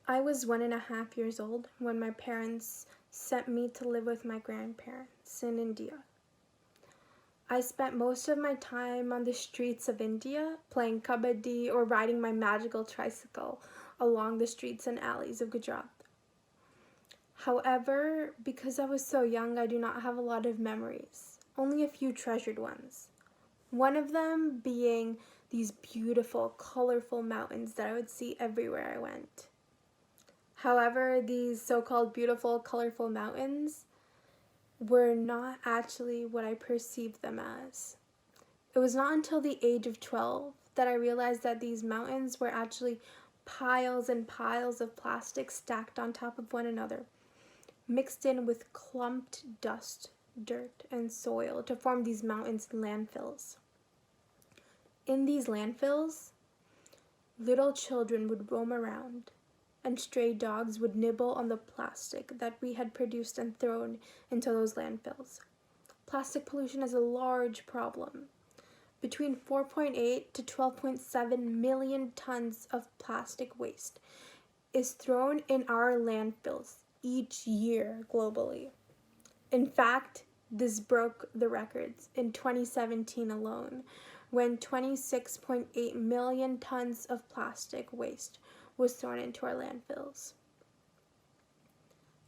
I was 1.5 years old when my parents sent me to live with my grandparents in India. I spent most of my time on the streets of India playing Kabaddi or riding my magical tricycle along the streets and alleys of Gujarat. However, because I was so young, I do not have a lot of memories, only a few treasured ones. One of them being these beautiful, colorful mountains that I would see everywhere I went. However, these so-called beautiful, colorful mountains were not actually what I perceived them as. It was not until the age of 12 that I realized that these mountains were actually piles and piles of plastic stacked on top of one another, mixed in with clumped dust, dirt, and soil to form these mountains and landfills. In these landfills, little children would roam around, and stray dogs would nibble on the plastic that we had produced and thrown into those landfills. Plastic pollution is a large problem. Between 4.8 to 12.7 million tons of plastic waste is thrown in our landfills each year globally. In fact, this broke the records in 2017 alone, when 26.8 million tons of plastic waste was thrown into our landfills.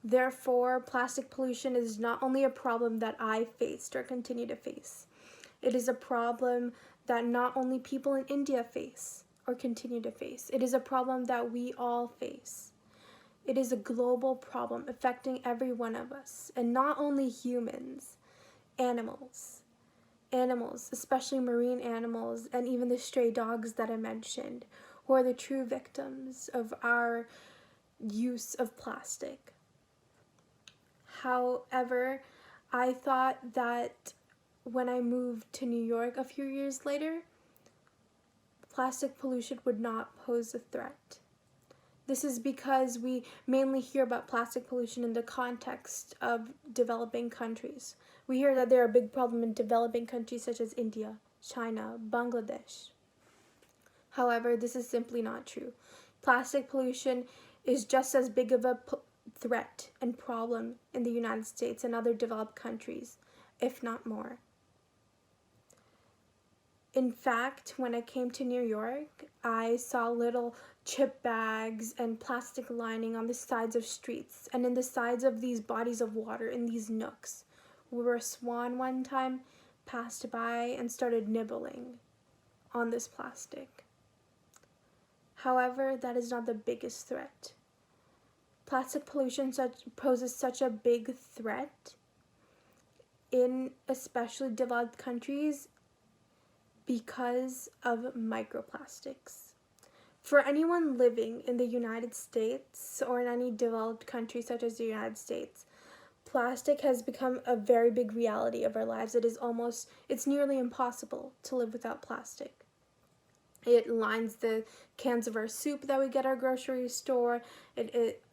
Therefore, plastic pollution is not only a problem that I faced or continue to face. It is a problem that not only people in India face or continue to face. It is a problem that we all face. It is a global problem affecting every one of us, and not only humans, animals. Animals, especially marine animals, and even the stray dogs that I mentioned, who are the true victims of our use of plastic. However, I thought that when I moved to New York a few years later, plastic pollution would not pose a threat. This is because we mainly hear about plastic pollution in the context of developing countries. We hear that there are a big problem in developing countries such as India, China, Bangladesh. However, this is simply not true. Plastic pollution is just as big of a threat and problem in the United States and other developed countries, if not more. In fact, when I came to New York, I saw little chip bags and plastic lining on the sides of streets and in the sides of these bodies of water in these nooks, where a swan one time passed by and started nibbling on this plastic. However, that is not the biggest threat. Plastic pollution poses such a big threat in especially developed countries because of microplastics. For anyone living in the United States or in any developed country such as the United States, plastic has become a very big reality of our lives. It's nearly impossible to live without plastic. It lines the cans of our soup that we get at our grocery store.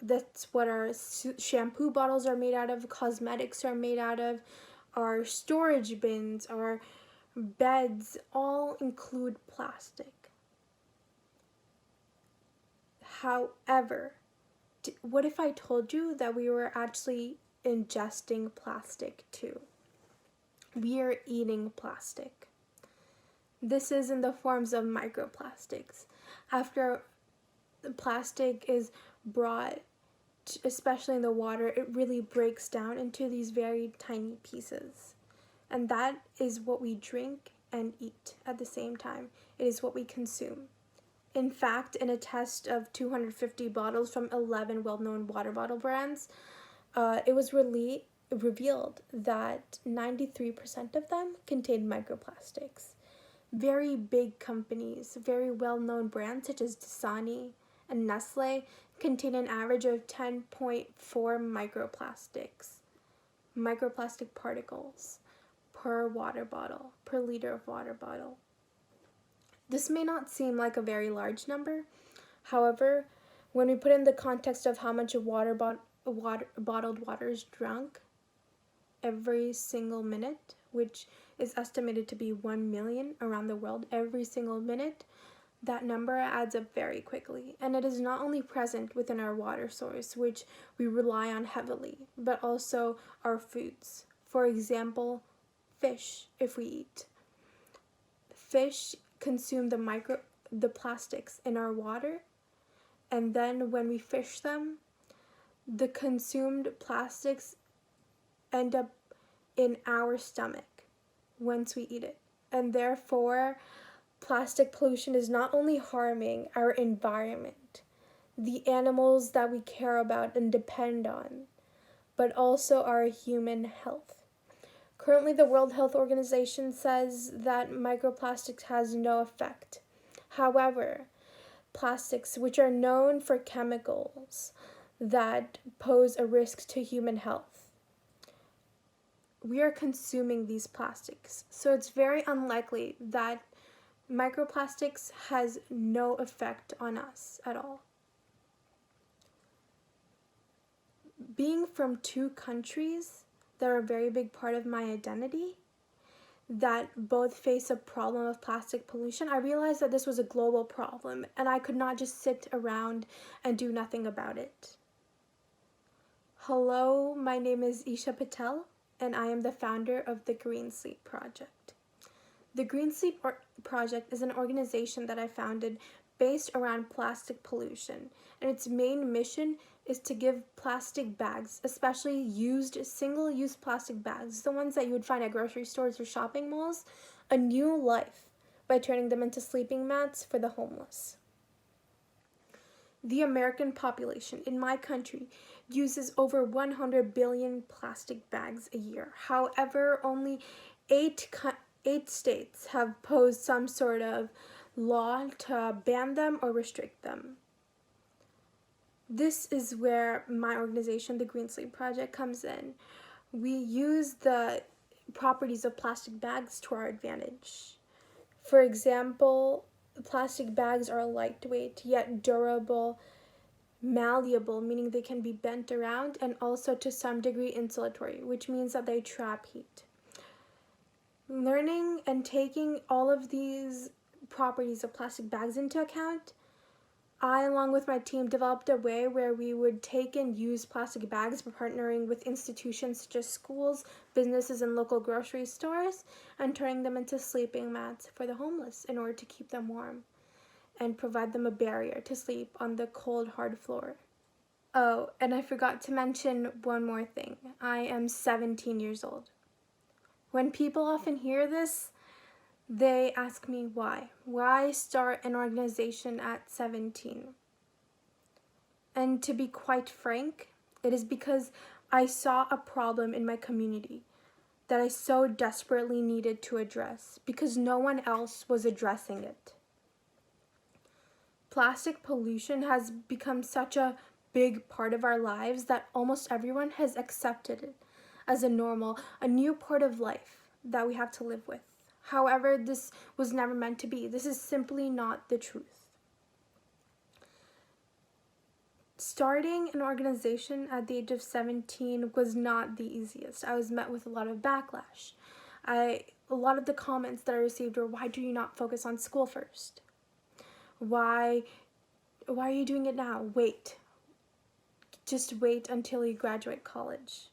That's what our shampoo bottles are made out of, cosmetics are made out of, our storage bins, our beds all include plastic. However, what if I told you that we were actually ingesting plastic too? We are eating plastic. This is in the forms of microplastics. After the plastic is brought, especially in the water, it really breaks down into these very tiny pieces. And that is what we drink and eat at the same time. It is what we consume. In fact, in a test of 250 bottles from 11 well-known water bottle brands, it was revealed that 93% of them contained microplastics. Very big companies, very well-known brands such as Dasani and Nestle contain an average of 10.4 microplastic particles per water bottle, per liter of water bottle. This may not seem like a very large number. However, when we put in the context of how much bottled water is drunk every single minute, which is estimated to be 1 million around the world every single minute, that number adds up very quickly, and it is not only present within our water source, which we rely on heavily, but also our foods. For example, fish, if we eat. Fish consume the plastics in our water, and then when we fish them, the consumed plastics end up in our stomach once we eat it. And therefore, plastic pollution is not only harming our environment, the animals that we care about and depend on, but also our human health. Currently, the World Health Organization says that microplastics has no effect. However, plastics, which are known for chemicals that pose a risk to human health, we are consuming these plastics. So it's very unlikely that microplastics has no effect on us at all. Being from two countries that are a very big part of my identity, that both face a problem of plastic pollution, I realized that this was a global problem and I could not just sit around and do nothing about it. Hello, my name is Isha Patel, and I am the founder of the Green Sleep Project. The Green Sleep Project is an organization that I founded based around plastic pollution, and its main mission is to give plastic bags, especially used single-use plastic bags, the ones that you would find at grocery stores or shopping malls, a new life by turning them into sleeping mats for the homeless. The American population in my country uses over 100 billion plastic bags a year. However, only 8 states have posed some sort of law to ban them or restrict them. This is where my organization, the Green Sleep Project, comes in. We use the properties of plastic bags to our advantage. For example, plastic bags are lightweight yet durable, malleable, meaning they can be bent around, and also to some degree insulatory, which means that they trap heat. Learning and taking all of these properties of plastic bags into account, I, along with my team, developed a way where we would take and use plastic bags by partnering with institutions such as schools, businesses, and local grocery stores, and turning them into sleeping mats for the homeless in order to keep them warm and provide them a barrier to sleep on the cold, hard floor. Oh, and I forgot to mention one more thing. I am 17 years old. When people often hear this, they ask me why. Why start an organization at 17? And to be quite frank, it is because I saw a problem in my community that I so desperately needed to address because no one else was addressing it. Plastic pollution has become such a big part of our lives that almost everyone has accepted it as a new part of life that we have to live with. However, this was never meant to be. This is simply not the truth. Starting an organization at the age of 17 was not the easiest. I was met with a lot of backlash. A lot of the comments that I received were, why do you not focus on school first? Why are you doing it now? Wait. Just wait until you graduate college.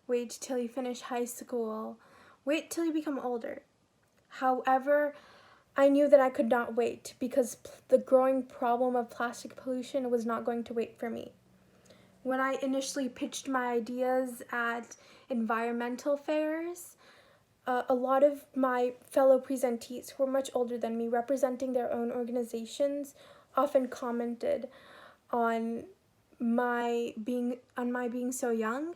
Wait till you finish high school. Wait till you become older. However, I knew that I could not wait because the growing problem of plastic pollution was not going to wait for me. When I initially pitched my ideas at environmental fairs, a lot of my fellow presentees who were much older than me, representing their own organizations, often commented on my being so young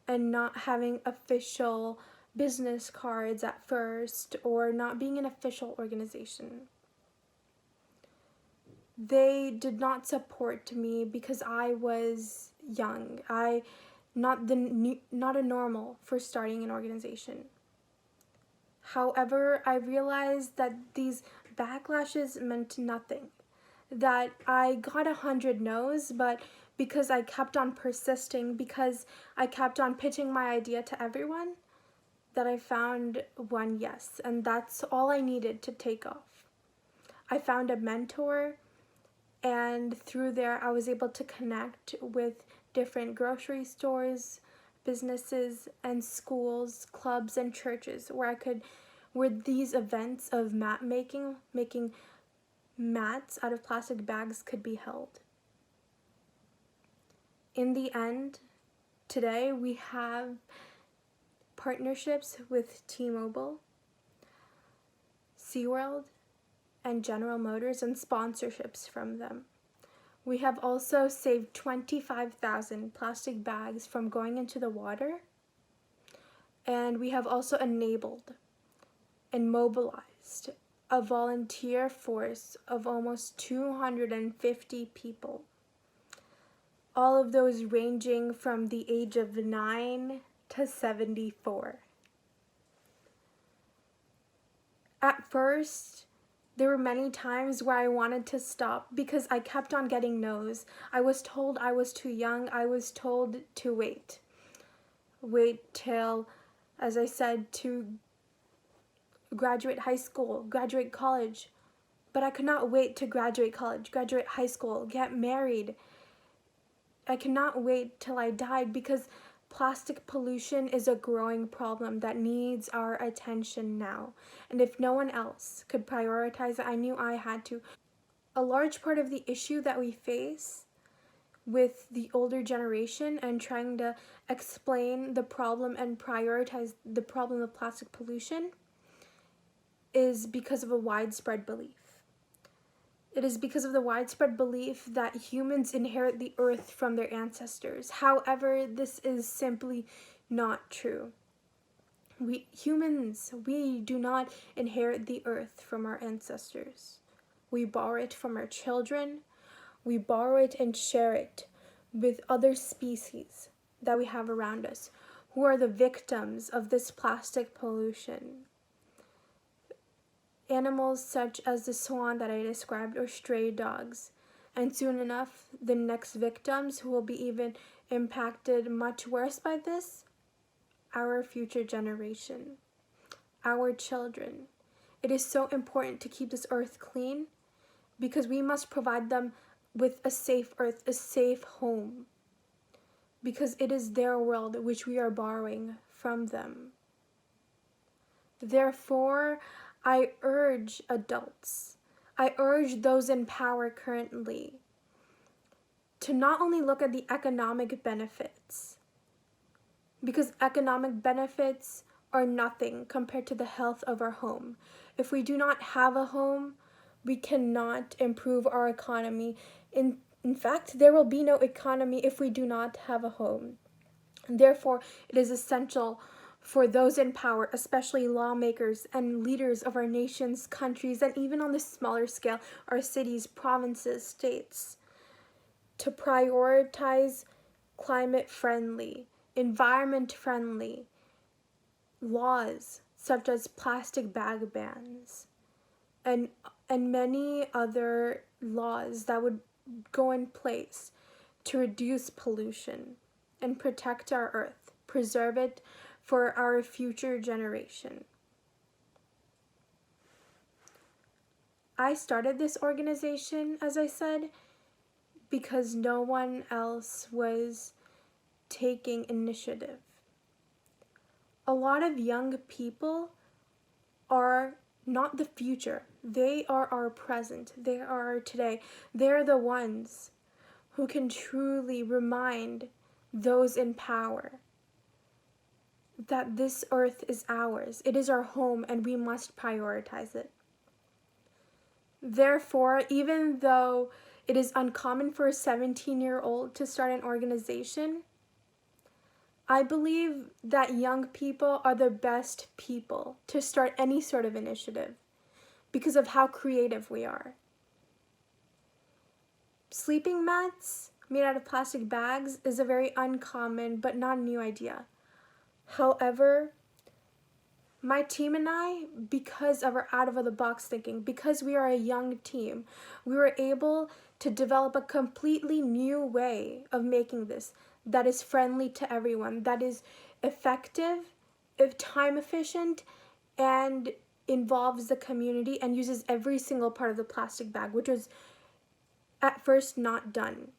and not having official business cards at first, or not being an official organization. They did not support me because I was young. Not a normal for starting an organization. However, I realized that these backlashes meant nothing. That I got 100 no's, but because I kept on persisting, because I kept on pitching my idea to everyone, that I found one yes, and that's all I needed to take off. I found a mentor, and through there I was able to connect with different grocery stores, businesses, and schools, clubs, and churches where these events of mat making mats out of plastic bags could be held. In the end, today we have partnerships with T-Mobile, SeaWorld, and General Motors, and sponsorships from them. We have also saved 25,000 plastic bags from going into the water, and we have also enabled and mobilized a volunteer force of almost 250 people. All of those ranging from the age of 9 to 74. At first, there were many times where I wanted to stop because I kept on getting no's. I was told I was too young. I was told to wait. Wait till, as I said, to graduate high school, graduate college. But I could not wait to graduate college, graduate high school, get married. I cannot wait till I died because plastic pollution is a growing problem that needs our attention now. And if no one else could prioritize it, I knew I had to. A large part of the issue that we face with the older generation and trying to explain the problem and prioritize the problem of plastic pollution is because of a widespread belief. It is because of the widespread belief that humans inherit the earth from their ancestors. However, this is simply not true. We humans do not inherit the earth from our ancestors. We borrow it from our children. We borrow it and share it with other species that we have around us who are the victims of this plastic pollution. Animals such as the swan that I described, or stray dogs. And soon enough, the next victims who will be even impacted much worse by this, our future generation, our children. It is so important to keep this earth clean because we must provide them with a safe earth, a safe home, because it is their world which we are borrowing from them. Therefore, I urge adults, I urge those in power currently to not only look at the economic benefits, because economic benefits are nothing compared to the health of our home. If we do not have a home, we cannot improve our economy. In fact, there will be no economy if we do not have a home. Therefore, it is essential for those in power, especially lawmakers and leaders of our nations, countries, and even on the smaller scale, our cities, provinces, states, to prioritize climate-friendly, environment-friendly laws such as plastic bag bans and many other laws that would go in place to reduce pollution and protect our earth, preserve it for our future generation. I started this organization, as I said, because no one else was taking initiative. A lot of young people are not the future. They are our present. They are our today. They're the ones who can truly remind those in power that this earth is ours. It is our home and we must prioritize it. Therefore, even though it is uncommon for a 17-year-old to start an organization, I believe that young people are the best people to start any sort of initiative because of how creative we are. Sleeping mats made out of plastic bags is a very uncommon but not a new idea. However, my team and I, because of our out-of-the-box thinking, because we are a young team, we were able to develop a completely new way of making this that is friendly to everyone, that is effective, time efficient, and involves the community and uses every single part of the plastic bag, which was at first not done.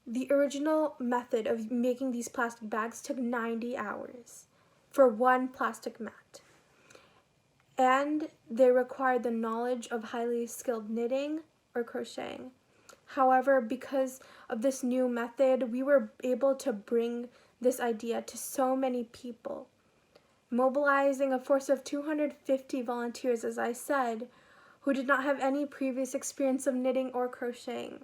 The original method of making these plastic bags took 90 hours for one plastic mat. And they required the knowledge of highly skilled knitting or crocheting. However, because of this new method, we were able to bring this idea to so many people, mobilizing a force of 250 volunteers, as I said, who did not have any previous experience of knitting or crocheting.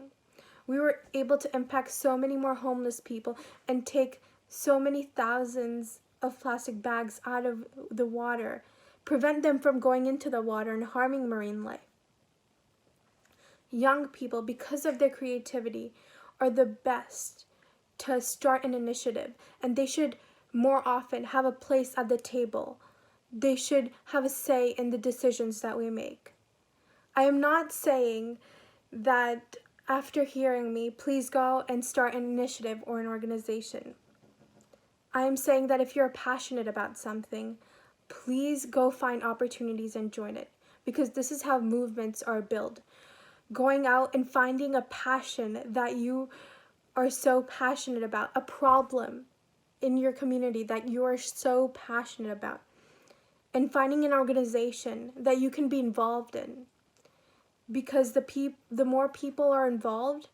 We were able to impact so many more homeless people and take so many thousands of plastic bags out of the water, prevent them from going into the water and harming marine life. Young people, because of their creativity, are the best to start an initiative, and they should more often have a place at the table. They should have a say in the decisions that we make. I am not saying that after hearing me, please go and start an initiative or an organization. I am saying that if you're passionate about something, please go find opportunities and join it, because this is how movements are built. Going out and finding a passion that you are so passionate about, a problem in your community that you are so passionate about, and finding an organization that you can be involved in. Because the more people are involved,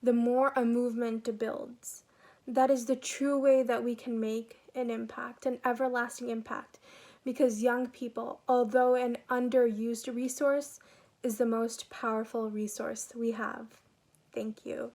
the more a movement builds. That is the true way that we can make an impact, an everlasting impact. Because young people, although an underused resource, is the most powerful resource we have. Thank you.